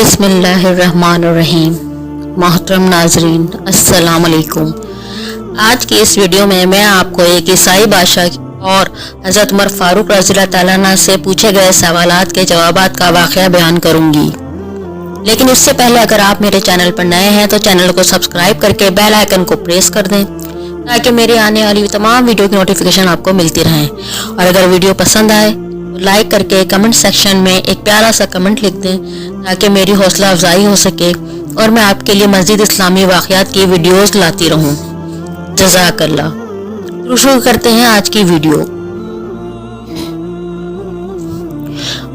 बिस्मिल्लाहिर्रहमानिर्रहीम। मोहतरम नाजरीन, अस्सलाम वालेकुम। आज की इस वीडियो में मैं आपको एक ईसाई बादशाह और हज़रत उमर फारूक रज़ियल्लाहु ताला अन्हु से पूछे गए सवालात के जवाबात का वाक़या बयान करूंगी। लेकिन उससे पहले अगर आप मेरे चैनल पर नए हैं तो चैनल को सब्सक्राइब करके बेल आइकन को प्रेस कर दें ताकि मेरे आने वाली तमाम वीडियो की नोटिफिकेशन आपको मिलती रहें। और अगर वीडियो पसंद आए तो लाइक करके कमेंट सेक्शन में एक प्यारा सा कमेंट लिख दें ताकि मेरी हौसला अफजाई हो सके और मैं आपके लिए मज़ीद इस्लामी वाक़यात की वीडियोस लाती रहूं। जज़ाकल्लाह। तो शुरू करते हैं आज की वीडियो।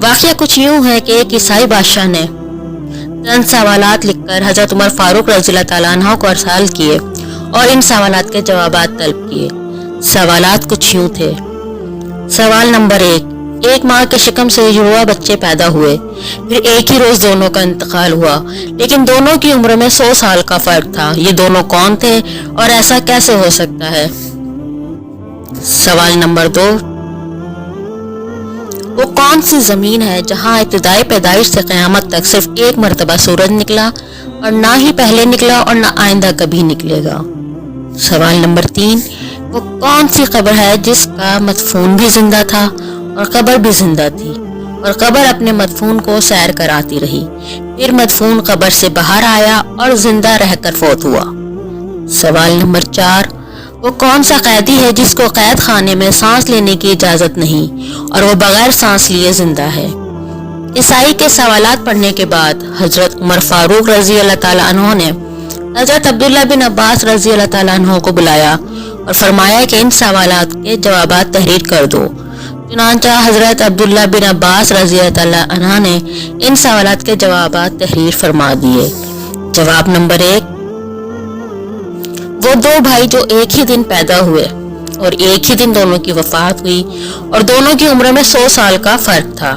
वाक़या कुछ यूं है कि एक ईसाई बादशाह ने चंद सवालात लिखकर हज़रत उमर फारूक रज़ियल्लाहु ताला अन्हु को अरसाल किए और इन सवालात के जवाबात तलब किए। सवालात कुछ यूं थे। सवाल नंबर 1, माह के शिकम से जुड़वा बच्चे पैदा हुए, फिर एक ही रोज दोनों का इंतकाल हुआ, लेकिन दोनों की उम्र में 100 साल का फर्क था। ये दोनों कौन थे और ऐसा कैसे हो सकता है? सवाल नंबर 2, वो कौन सी जमीन है जहां इब्तिदाई पैदाइश से क़यामत तक सिर्फ एक मरतबा सूरज निकला और ना ही पहले निकला और ना आइंदा कभी निकलेगा? सवाल नंबर 3, वो कौन सी कब्र है जिसका मदफून भी जिंदा था और कब्र भी जिंदा थी और कब्र अपने मदफून को सैर कराती रही, फिर मदफून कब्र से बाहर आया और जिंदा रहकर फौत हुआ? सवाल नंबर 4, वो कौन सा कैदी है जिसको कैद खाने में सांस लेने की इजाजत नहीं और वो बगैर सांस लिए जिंदा है? ईसाई के सवालात पढ़ने के बाद हजरत उमर फारूक रज़ियल्लाहु ताला अन्हु ने हजरत अब्दुल्ला बिन अब्बास रज़ियल्लाहु ताला अन्हु को बुलाया और फरमाया कि इन सवालात के जवाबात तहरीर कर दो। चुनांचा हजरत अब्दुल्ला बिन अब्बास रज़ियल्लाहु ताला अन्हु ने इन सवालात के जवाबात तहरीर फरमा दिए। जवाब नंबर 1, वो 2 भाई जो एक ही दिन पैदा हुए और एक ही दिन दोनों की वफात हुई और दोनों की उम्र में 100 साल का फर्क था।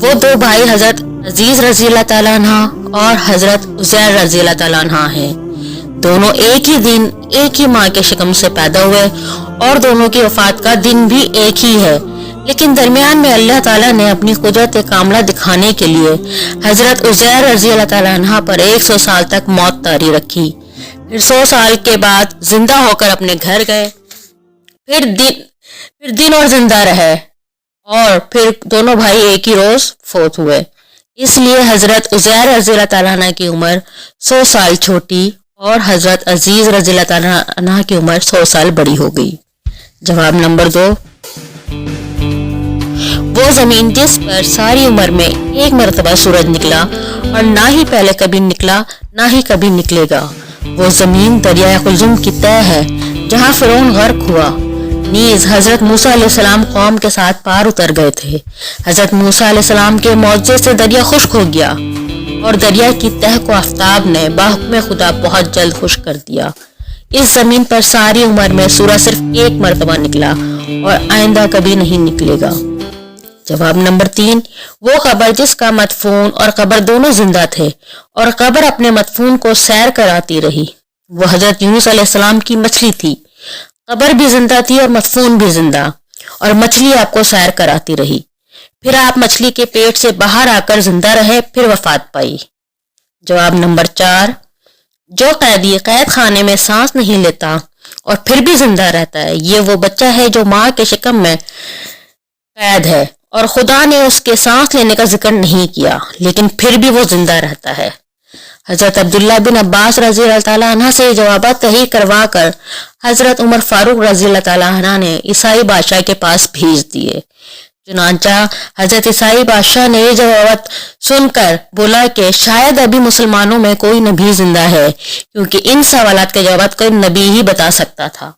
वो 2 भाई हजरत अजीज रज़ियल्लाहु ताला अन्हु और हजरत उज़ैर रज़ियल्लाहु ताला अन्हु हैं। दोनों एक ही दिन एक ही माँ के शिकम से पैदा हुए और दोनों की वफात का दिन भी एक ही है, लेकिन दरमियान में अल्लाह ताला ने अपनी कुदरत कामला दिखाने के लिए हजरत उज़ैर रज़ियल्लाहु ताला अन्हु पर 100 साल तक मौत तारी रखी। फिर 100 साल के बाद जिंदा होकर अपने घर गए, फिर दिन और जिंदा रहे और फिर दोनों भाई एक ही रोज फौत हुए। इसलिए हजरत उज़ैर रज़ियल्लाहु ताला अन्हु की उम्र 100 साल छोटी और हजरत अजीज रज़ियल्लाहु ताला अन्हु की उम्र 100 साल बड़ी हो गई। जवाब नंबर 2, वो जमीन जिस पर सारी उम्र में एक मरतबा सूरज निकला और ना ही पहले कभी निकला ना ही कभी निकलेगा, वो जमीन दरिया कुलजुम की तह है जहाँ फिरौन गर्क हुआ। नीज हजरत मूसा अलैहिस्सलाम कौम के साथ पार उतर गए थे। हजरत मूसा अलैहिस्सलाम के मौजज़े से दरिया खुश्क हो गया और दरिया की तह को आफ्ताब ने बाहुक्म खुदा बहुत जल्द खुश्क कर दिया। इस जमीन पर सारी उम्र में सूरज सिर्फ एक मरतबा निकला और आइंदा कभी नहीं निकलेगा। जवाब नंबर 3, वो कब्र जिसका मदफून और कब्र दोनों जिंदा थे और कब्र अपने मदफून को सैर कराती रही, वो हजरत यूनुस अलैहिस्सलाम की मछली थी। कब्र भी जिंदा थी और मदफून भी जिंदा, और मछली आपको सैर कराती रही, फिर आप मछली के पेट से बाहर आकर जिंदा रहे, फिर वफात पाई। जवाब नंबर 4, जो कैदी कैद खाने में सांस नहीं लेता और फिर भी जिंदा रहता है, ये वो बच्चा है जो माँ के शिकम में कैद है और खुदा ने उसके सांस लेने का जिक्र नहीं किया, लेकिन फिर भी वो जिंदा रहता है। हजरत अब्दुल्ला बिन अब्बास रज़ियल्लाहु ताला अन्हु से जवाबात तहरीर करवा कर हजरत उमर फारूक रज़ियल्लाहु ताला अन्हु ने ईसाई बादशाह के पास भेज दिए। चुनांचा हजरत ईसाई बादशाह ने ये जवाबात सुनकर बोला कि शायद अभी मुसलमानों में कोई नबी जिंदा है, क्योंकि इन सवालात के जवाब कोई नबी ही बता सकता था।